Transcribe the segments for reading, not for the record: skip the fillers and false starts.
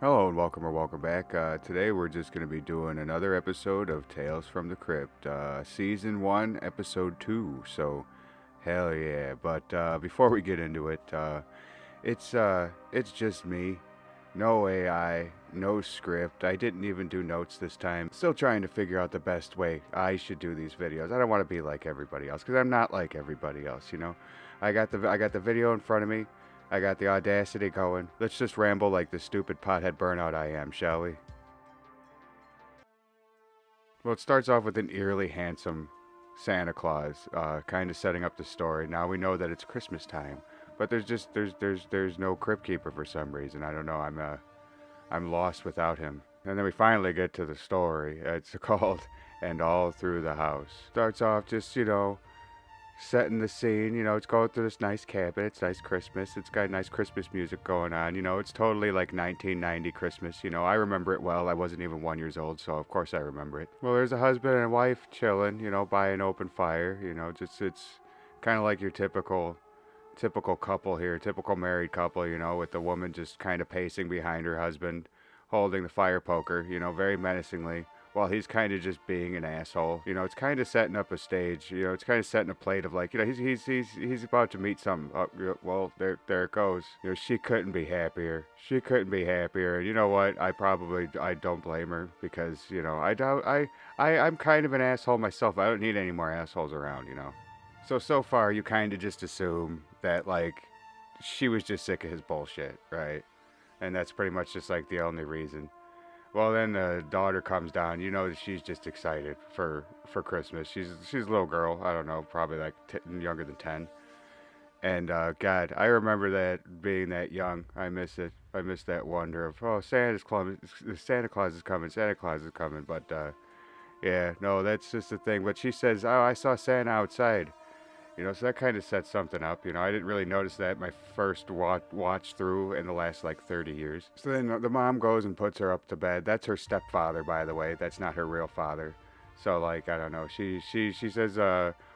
Hello and welcome back. Today we're just going to be doing another episode of Tales from the Crypt, Season 1, Episode 2. So, hell yeah. But before we get into it, it's just me. No AI, no script. I didn't even do notes this time. Still trying to figure out the best way I should do these videos. I don't want to be like everybody else because I'm not like everybody else, you know. I got the video in front of me. I got the audacity going. Let's just ramble like the stupid pothead burnout I am, shall we? Well, it starts off with an eerily handsome Santa Claus, kind of setting up the story. Now we know that it's Christmas time, but there's no Crypt Keeper for some reason. I don't know. I'm lost without him. And then we finally get to the story. It's called "And All Through the House." Starts off just setting the scene. It's going through this nice cabin. It's nice Christmas. It's got nice Christmas music going on. It's totally like 1990 Christmas. I remember it well. I wasn't even 1 year old, so of course I remember it. Well, there's a husband and wife chilling, by an open fire. Just it's kind of like your typical couple here, typical married couple. With the woman just kind of pacing behind her husband, holding the fire poker. Very menacingly while he's kind of just being an asshole. It's kind of setting up a stage. It's kind of setting a plate of like, he's about to meet some. Oh, well, there it goes. She couldn't be happier. She couldn't be happier. And you know what? I don't blame her because I'm kind of an asshole myself. I don't need any more assholes around. So far you kind of just assume that like she was just sick of his bullshit, right? And that's pretty much just like the only reason. Well, then the daughter comes down. That she's just excited for Christmas. She's a little girl. I don't know, probably like younger than 10. And God, I remember that being that young. I miss it. I miss that wonder of Santa Claus is coming. Santa Claus is coming. But yeah, no, that's just the thing. But she says, "Oh, I saw Santa outside." So that kind of sets something up. I didn't really notice that my first watch through in the last like 30 years. So then the mom goes and puts her up to bed. That's her stepfather, by the way. That's not her real father. So like, I don't know. She says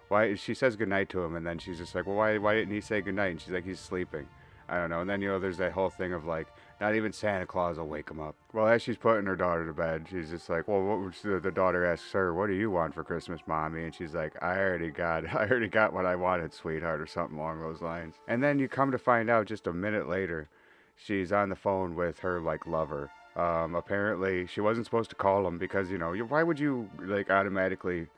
why she says goodnight to him, and then she's just like, well, why didn't he say goodnight? And she's like, he's sleeping. I don't know. And then there's that whole thing of like, not even Santa Claus will wake him up. Well, as she's putting her daughter to bed, she's just like, well, the daughter asks her, what do you want for Christmas, mommy? And she's like, I already got what I wanted, sweetheart, or something along those lines. And then you come to find out just a minute later, she's on the phone with her like lover. Apparently she wasn't supposed to call him because, why would you like automatically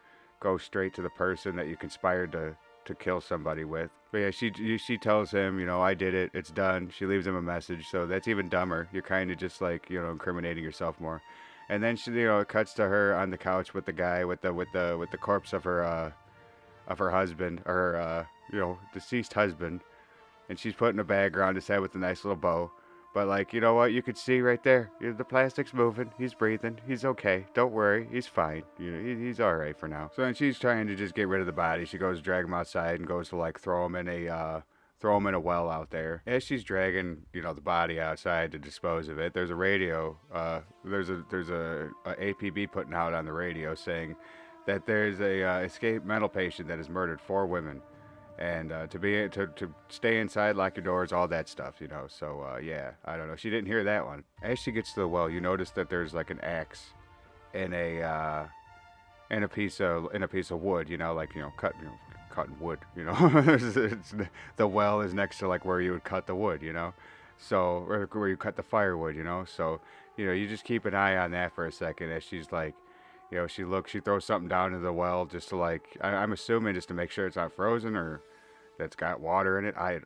go straight to the person that you conspired to kill somebody with? But yeah, she tells him, I did it. It's done. She leaves him a message, so that's even dumber. You're kind of just like, incriminating yourself more. And then she, it cuts to her on the couch with the guy with the corpse of her husband, or her deceased husband, and she's putting a bag around his head with a nice little bow. But like, you know what? You could see right there. The plastic's moving. He's breathing. He's okay. Don't worry. He's fine. He's all right for now. So then she's trying to just get rid of the body. She goes to drag him outside and goes to like throw him in a well out there. As she's dragging, the body outside to dispose of it, there's a radio. There's a APB putting out on the radio saying that there's a escaped mental patient that has murdered 4 women. And to stay inside, lock your doors, all that stuff, So yeah, I don't know. She didn't hear that one. As she gets to the well, you notice that there's like an axe in a piece of wood, cutting wood, the well is next to like where you would cut the wood, so or where you cut the firewood, so you just keep an eye on that for a second as she's like. She throws something down into the well just to like, I'm assuming just to make sure it's not frozen or that's got water in it. I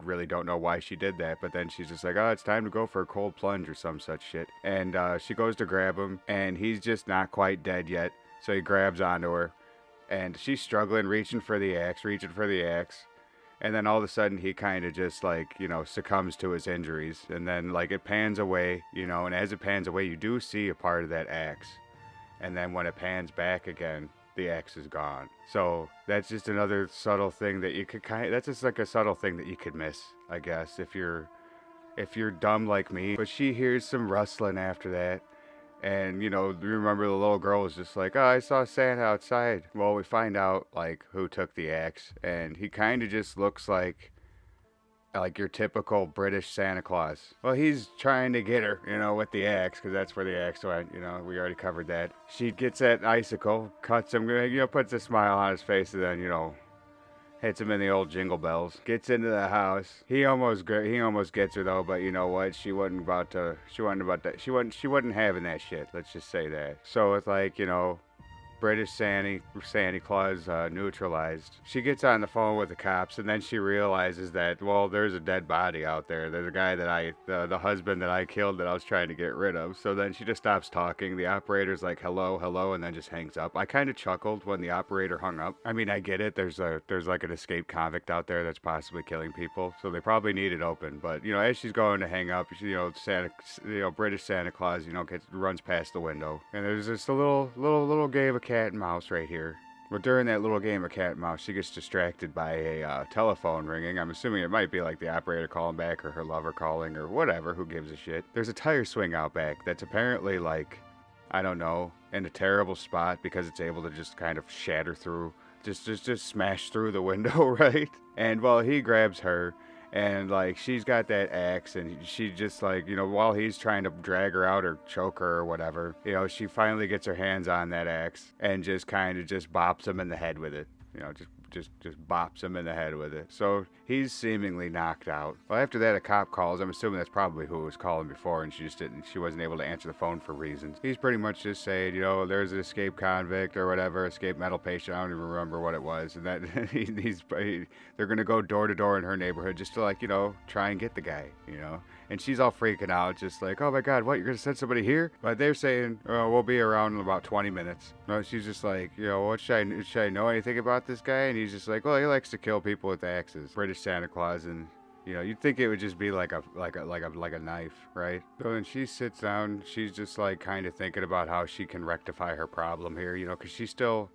really don't know why she did that, but then she's just like, oh, it's time to go for a cold plunge or some such shit. And she goes to grab him, and he's just not quite dead yet, so he grabs onto her, and she's struggling, reaching for the axe, and then all of a sudden he kind of just like, succumbs to his injuries, and then like it pans away, and as it pans away, you do see a part of that axe. And then when it pans back again, the axe is gone. So that's just another subtle thing that you could that's just like a subtle thing that you could miss, I guess, if you're dumb like me. But she hears some rustling after that. And, you remember the little girl was just like, oh, I saw Santa outside. Well, we find out, like, who took the axe. And he kind of just looks like like your typical British Santa Claus. Well, he's trying to get her, with the axe, because that's where the axe went. We already covered that. She gets that icicle, cuts him, puts a smile on his face, and then, hits him in the old jingle bells. Gets into the house. He almost gets her though, but you know what? She wasn't having that shit. Let's just say that. So it's like, British Santa Claus neutralized. She gets on the phone with the cops, and then she realizes that, well, there's a dead body out there. There's a guy the husband that I killed that I was trying to get rid of. So then she just stops talking. The operator's like, hello, hello, and then just hangs up. I kind of chuckled when the operator hung up. I mean, I get it. There's like an escaped convict out there that's possibly killing people, so they probably need it open. But as she's going to hang up, British Santa Claus, runs past the window, and there's just a little game of cat and mouse right here. But during that little game of cat and mouse, she gets distracted by a telephone ringing. I'm assuming it might be like the operator calling back or her lover calling or whatever. Who gives a shit? There's a tire swing out back that's apparently like, I don't know, in a terrible spot because it's able to just kind of shatter through, just smash through the window, right? And well, he grabs her. And, like, she's got that axe, and she just, like, while he's trying to drag her out or choke her or whatever, she finally gets her hands on that axe and just kind of just bops him in the head with it. Just bops him in the head with it. So he's seemingly knocked out. Well, after that, a cop calls. I'm assuming that's probably who was calling before, and she wasn't able to answer the phone for reasons. He's pretty much just saying, there's an escaped convict or whatever, escaped mental patient. I don't even remember what it was. And that they're going to go door to door in her neighborhood just to, like, try and get the guy, And she's all freaking out, just like, oh my God, what, you're going to send somebody here? But they're saying, oh, we'll be around in about 20 minutes. No, she's just like, what should I know anything about this guy? And he's just like, well, he likes to kill people with axes. British Santa Claus, and you'd think it would just be like a knife, right? So then she sits down. She's just like kind of thinking about how she can rectify her problem here, because she still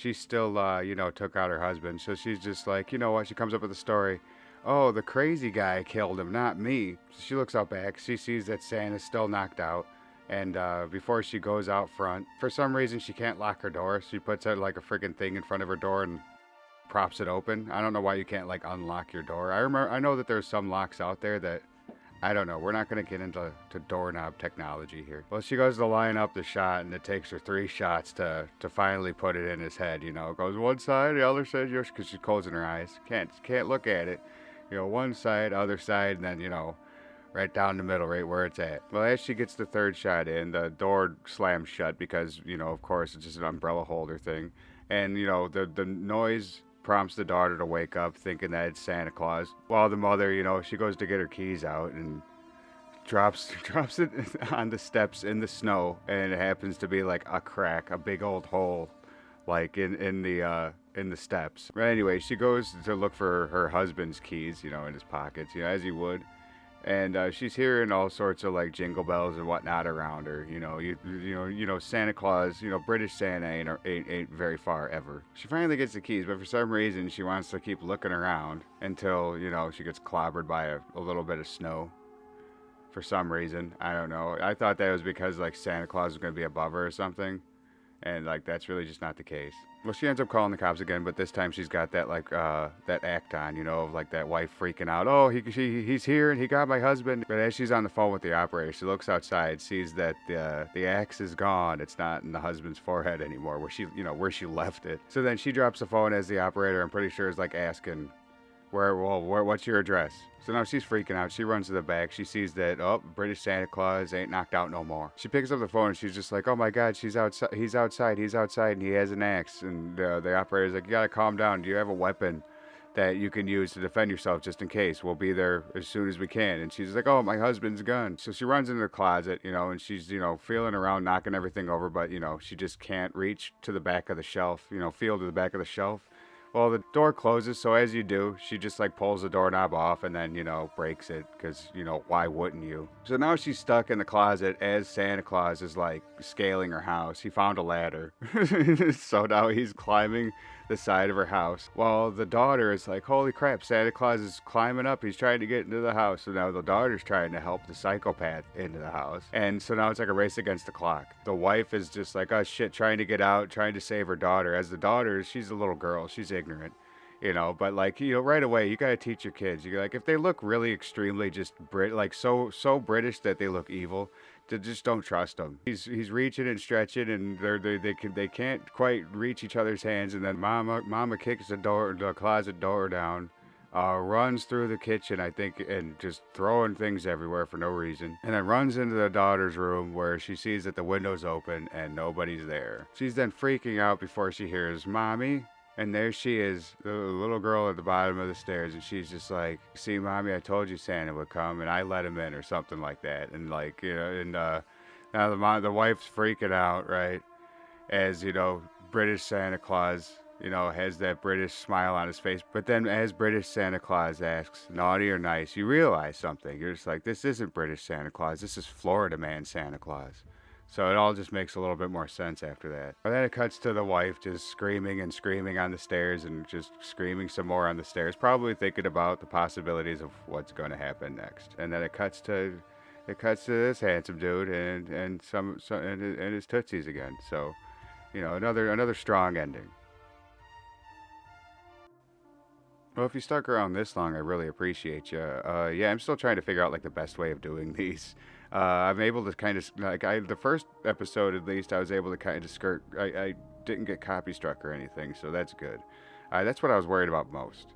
took out her husband. So she's just like, what? She comes up with a story. Oh, the crazy guy killed him, not me. So she looks out back. She sees that Santa's still knocked out. And before she goes out front, for some reason she can't lock her door. She puts out like a freaking thing in front of her door and props it open. I don't know why you can't like unlock your door. I know that there's some locks out there that, I don't know. We're not going to get into doorknob technology here. Well, she goes to line up the shot, and it takes her 3 shots to finally put it in his head. It goes one side, the other side, because she's closing her eyes. Can't look at it. One side, other side, and then, right down the middle, right where it's at. Well, as she gets the 3rd shot in, the door slams shut because, of course, it's just an umbrella holder thing. And, the noise prompts the daughter to wake up thinking that it's Santa Claus. While the mother, she goes to get her keys out and drops it on the steps in the snow, and it happens to be like a crack, a big old hole, like in the steps. But anyway, she goes to look for her husband's keys, in his pockets, as he would. And she's hearing all sorts of like jingle bells and whatnot around her. Santa Claus, British Santa ain't very far ever. She finally gets the keys, but for some reason she wants to keep looking around until she gets clobbered by a little bit of snow. For some reason, I don't know. I thought that was because like Santa Claus was gonna be above her or something, and like that's really just not the case. Well, she ends up calling the cops again, but this time she's got that like that act on, of like that wife freaking out. Oh, he's here and he got my husband. But as she's on the phone with the operator, she looks outside, sees that the axe is gone. It's not in the husband's forehead anymore, where she left it. So then she drops the phone as the operator, I'm pretty sure, is like asking, what's your address? So now she's freaking out. She runs to the back. She sees that, British Santa Claus ain't knocked out no more. She picks up the phone and she's just like, oh my God, he's outside, and he has an axe. And the operator's like, you gotta calm down. Do you have a weapon that you can use to defend yourself just in case? We'll be there as soon as we can. And she's like, oh, my husband's gun. So she runs into the closet, and she's, feeling around, knocking everything over, but, she just can't reach to the back of the shelf, feel to the back of the shelf. Well, the door closes, so as you do, she just like pulls the doorknob off and then, breaks it because, why wouldn't you? So now she's stuck in the closet as Santa Claus is like scaling her house. He found a ladder. So now he's climbing the side of her house. While the daughter is like, holy crap, Santa Claus is climbing up. He's trying to get into the house. So now the daughter's trying to help the psychopath into the house. And so now it's like a race against the clock. The wife is just like, oh shit, trying to get out, trying to save her daughter. As the daughter, she's a little girl. She's ignorant. But like, right away, you gotta teach your kids. You're like, if they look really extremely just like so British that they look evil, just don't trust them. He's reaching and stretching, and they can't quite reach each other's hands, and then mama kicks the closet door down. Runs through the kitchen, I think, and just throwing things everywhere for no reason. And then runs into the daughter's room where she sees that the window's open and nobody's there. She's then freaking out before she hears, "Mommy." And there she is, the little girl at the bottom of the stairs, and she's just like, "See, Mommy, I told you Santa would come, and I let him in," or something like that. And like, now the wife's freaking out, right? As British Santa Claus, has that British smile on his face. But then, as British Santa Claus asks, naughty or nice, you realize something. You're just like, this isn't British Santa Claus. This is Florida man Santa Claus. So it all just makes a little bit more sense after that. And then it cuts to the wife just screaming and screaming on the stairs and just screaming some more on the stairs, probably thinking about the possibilities of what's going to happen next. And then it cuts to this handsome dude and his tootsies again. So, another strong ending. Well, if you stuck around this long, I really appreciate you. Yeah, I'm still trying to figure out like the best way of doing these. I'm able to kind of like the first episode at least I was able to kind of skirt. I didn't get copy struck or anything, so that's good. That's what I was worried about most,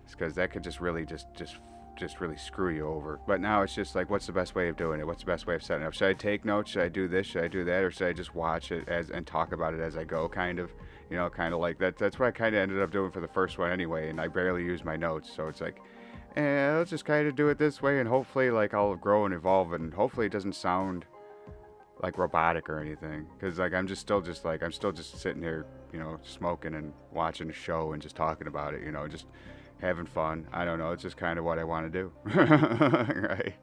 because that could just really just really screw you over. But now it's just like, what's the best way of doing it? What's the best way of setting it up? Should I take notes? Should I do this? Should I do that? Or should I just watch it and talk about it as I go? Kind of, kind of like that. That's what I kind of ended up doing for the first one anyway. And I barely used my notes, so it's like, I'll just kind of do it this way, and hopefully, like, I'll grow and evolve, and hopefully it doesn't sound like robotic or anything. Because like I'm still just sitting here, smoking and watching a show and just talking about it, just having fun. I don't know. It's just kind of what I want to do, right?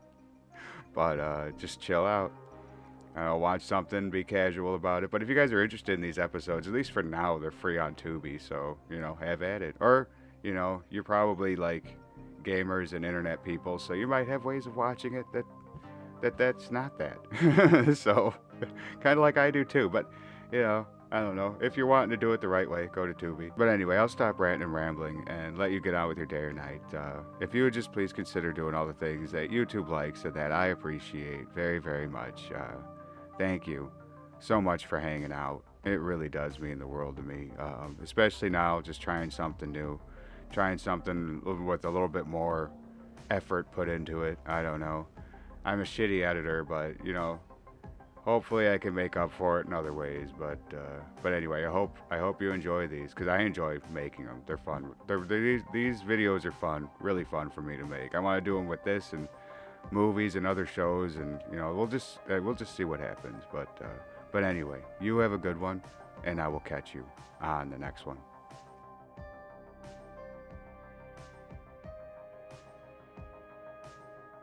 But just chill out. Watch something, be casual about it. But if you guys are interested in these episodes, at least for now, they're free on Tubi, so have at it. Or you're probably like gamers and internet people, so you might have ways of watching it that's not that. So kind of like I do too. But I don't know. If you're wanting to do it the right way, go to Tubi. But anyway, I'll stop ranting and rambling and let you get on with your day or night. If you would just please consider doing all the things that YouTube likes and that I appreciate very, very much. Thank you so much for hanging out. It really does mean the world to me, especially now, just trying something new. Trying something with a little bit more effort put into it. I don't know. I'm a shitty editor, but hopefully I can make up for it in other ways. But anyway, I hope you enjoy these, because I enjoy making them. They're fun. These videos are fun, really fun for me to make. I want to do them with this and movies and other shows, and we'll just see what happens. But anyway, you have a good one, and I will catch you on the next one.